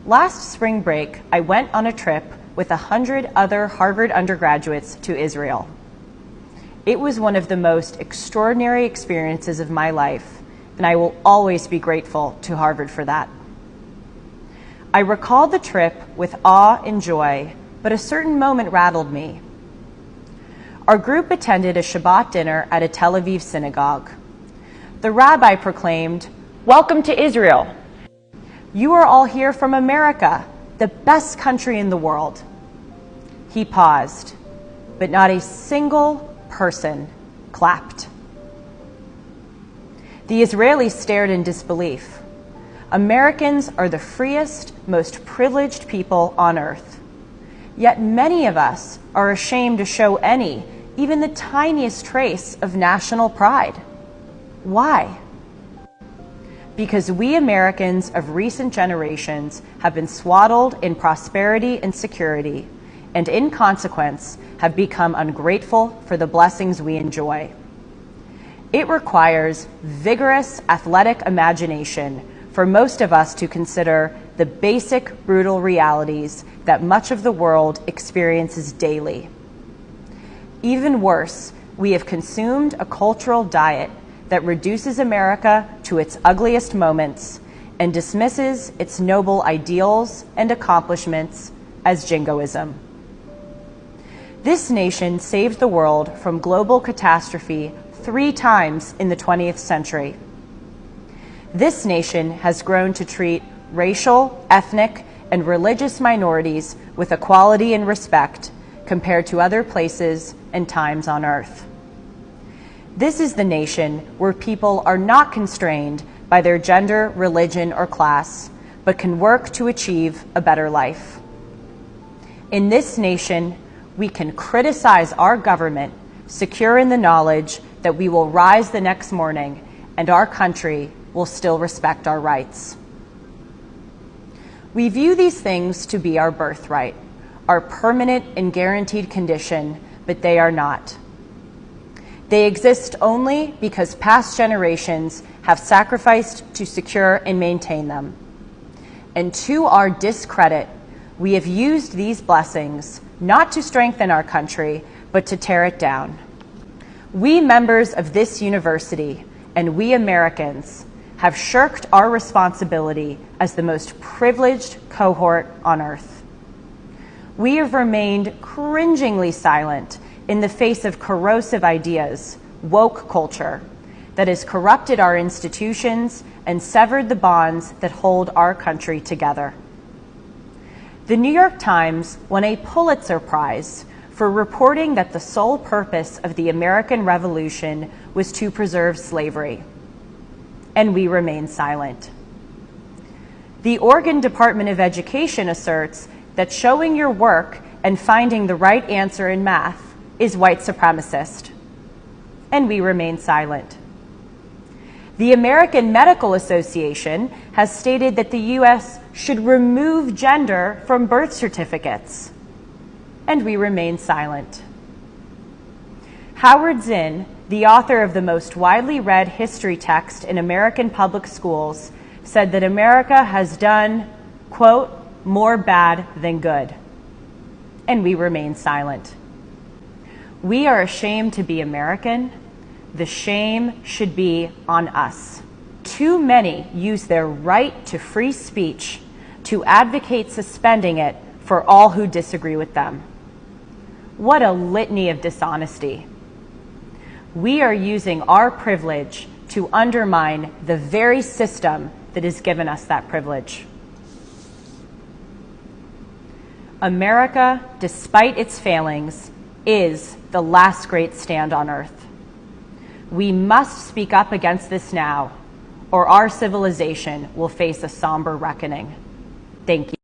Last spring break, I went on a trip with 100 other Harvard undergraduates to Israel. It was one of the most extraordinary experiences of my life, and I will always be grateful to Harvard for that. I recalled the trip with awe and joy, but a certain moment rattled me. Our group attended a Shabbat dinner at a Tel Aviv synagogue. The rabbi proclaimed, "Welcome to Israel. You are all here from America, the best country in the world." He paused, but not a single person clapped. The Israelis stared in disbelief. Americans are the freest, most privileged people on earth. Yet many of us are ashamed to show any, even the tiniest trace of national pride. Why? Because we Americans of recent generations have been swaddled in prosperity and security, and in consequence have become ungrateful for the blessings we enjoy. It requires vigorous athletic imagination for most of us to consider the basic brutal realities that much of the world experiences daily. Even worse, we have consumed a cultural diet that reduces America to its ugliest moments and dismisses its noble ideals and accomplishments as jingoism. This nation saved the world from global catastrophe 3 times in the 20th century. This nation has grown to treat racial, ethnic, and religious minorities with equality and respect compared to other places and times on earth. This is the nation where people are not constrained by their gender, religion, or class, but can work to achieve a better life. In this nation, we can criticize our government, secure in the knowledge that we will rise the next morning and our country will still respect our rights. We view these things to be our birthright, our permanent and guaranteed condition, but they are not. They exist only because past generations have sacrificed to secure and maintain them. And to our discredit, we have used these blessings not to strengthen our country, but to tear it down. We members of this university and we Americans have shirked our responsibility as the most privileged cohort on earth. We have remained cringingly silent in the face of corrosive ideas, woke culture, that has corrupted our institutions and severed the bonds that hold our country together. The New York Times won a Pulitzer Prize for reporting that the sole purpose of the American Revolution was to preserve slavery, and we remain silent. The Oregon Department of Education asserts that showing your work and finding the right answer in math is white supremacist, and we remain silent. The American Medical Association has stated that the U.S. should remove gender from birth certificates, and we remain silent. Howard Zinn, the author of the most widely read history text in American public schools, said that America has done, quote, more bad than good, and we remain silent. We are ashamed to be American. The shame should be on us. Too many use their right to free speech to advocate suspending it for all who disagree with them. What a litany of dishonesty. We are using our privilege to undermine the very system that has given us that privilege. America, despite its failings, is the last great stand on earth. We must speak up against this now, or our civilization will face a somber reckoning. Thank you.